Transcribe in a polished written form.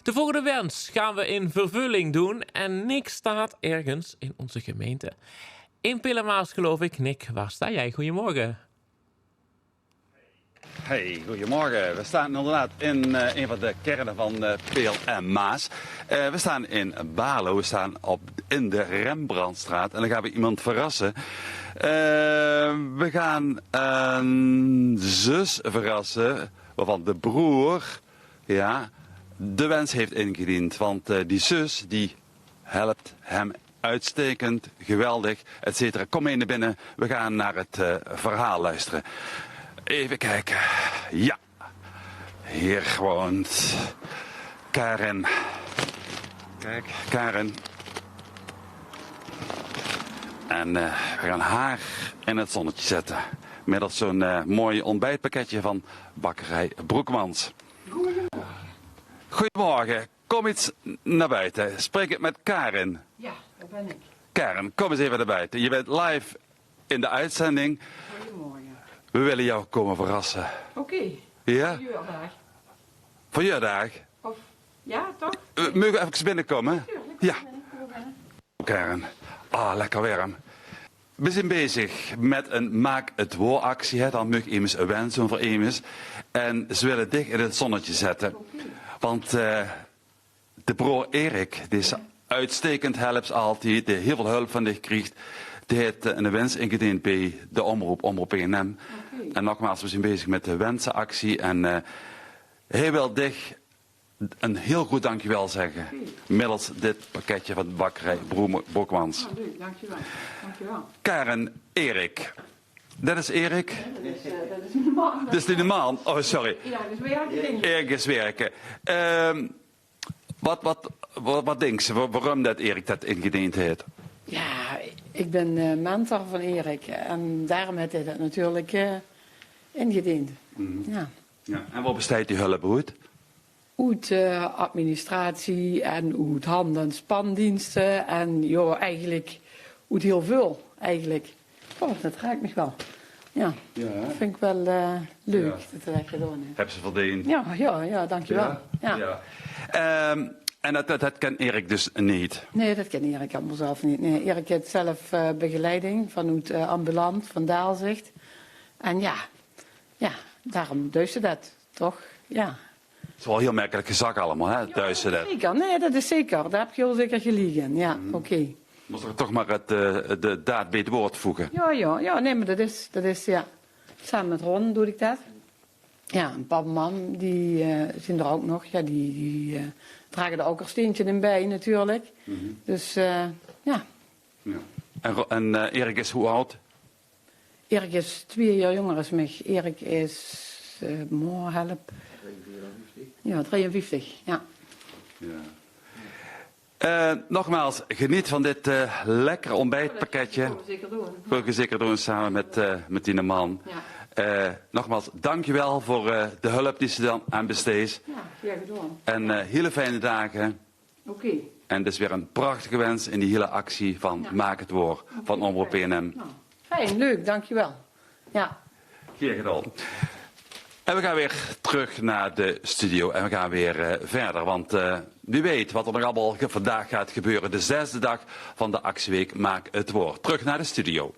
De volgende wens gaan we in vervulling doen. En Nick staat ergens in onze gemeente. In Pillemaas geloof ik. Nick, waar sta jij? Goedemorgen. Hey, goedemorgen. We staan inderdaad in een van de kernen van Peel en Maas. We staan in Baarlo, we staan in de Rembrandtstraat en dan gaan we iemand verrassen. We gaan een zus verrassen, waarvan de broer de wens heeft ingediend. Want die zus die helpt hem uitstekend, geweldig, etc. Kom mee naar binnen, we gaan naar het verhaal luisteren. Even kijken. Ja. Hier woont Karen. Kijk, Karen. En we gaan haar in het zonnetje zetten. Middels zo'n mooi ontbijtpakketje van bakkerij Broekmans. Goedemorgen. Goedemorgen. Kom eens naar buiten. Spreek ik met Karen. Ja, dat ben ik. Karen, kom eens even naar buiten. Je bent live in de uitzending. Goedemorgen. We willen jou komen verrassen. Oké. Ja? Juurdag. Voor je dag. Of, ja, toch? Mogen we even binnenkomen? Tuurlijk. Ja. Binnen. Karen. Ah, lekker warm. We zijn bezig met een maak het woord actie. Hè. Dan mag immers een wens doen voor immers. En ze willen dicht in het zonnetje zetten. Want de broer Erik, die is uitstekend helpt altijd. Die heel veel hulp van dich krijgt. Die heeft een wens ingediend bij de omroep PNM. Okay. En nogmaals, we zijn bezig met de wensenactie. En hij wil dich een heel goed dankjewel zeggen. Middels dit pakketje van de bakkerij Broekmans. Oh, leuk, dankjewel. Dankjewel. Karen, Erik. Dat is Erik? Dat is mijn man. Dat is die de man. Oh, sorry. Ja, dat is werken. Erik is werken. Wat denkt ze? Waarom dat Erik dat ingediend heeft? Ja, ik ben mentor van Erik. En daarom heeft hij dat natuurlijk ingediend. Ja. Ja. En wat bestaat die hulp uit? Uit administratie en uit hand- en spandiensten. En joh, eigenlijk uit heel veel, eigenlijk. Oh, dat raakt me wel. Ja, Ja. dat vind ik wel leuk Ja. dat hij dat gedaan heeft. Heb ze verdiend? Ja, dankjewel. Ja. En dat kan Erik dus niet? Nee, dat ken Erik allemaal zelf niet. Nee, Erik heeft zelf begeleiding vanuit ambulant, van Daalzicht. En ja, daarom duist dat, toch? Ja. Het is wel heel merkelijk gezak allemaal, hè? Thuis dat. Zeker, nee, dat is zeker. Daar heb je heel zeker geliegen. Ja, oké. Moest er toch maar de daad bij het woord voegen. Ja, nee, maar dat is ja. Samen met Ron doe ik dat. Ja, een paar man, die zijn er ook nog. Ja, die dragen er ook een steentje in bij, natuurlijk. Dus, ja. Ja. En Erik is hoe oud? Erik is 2 jaar jonger dan mij. Erik is, help. Ja, 53, ja. Nogmaals, geniet van dit lekkere ontbijtpakketje. Dat zeker doen. Wil je zeker doen samen met die man. Ja. Nogmaals, dankjewel voor de hulp die ze dan aan besteedt. Ja, gedaan. En hele fijne dagen. Oké. En dus weer een prachtige wens in die hele actie van Maak het Woord van Omroep PNM. Nou, fijn, leuk, dankjewel. Ja. Hier gedaan. En we gaan weer terug naar de studio en we gaan weer verder. Want wie weet wat er nog allemaal vandaag gaat gebeuren. De 6e dag van de actieweek Maak het Woord. Terug naar de studio.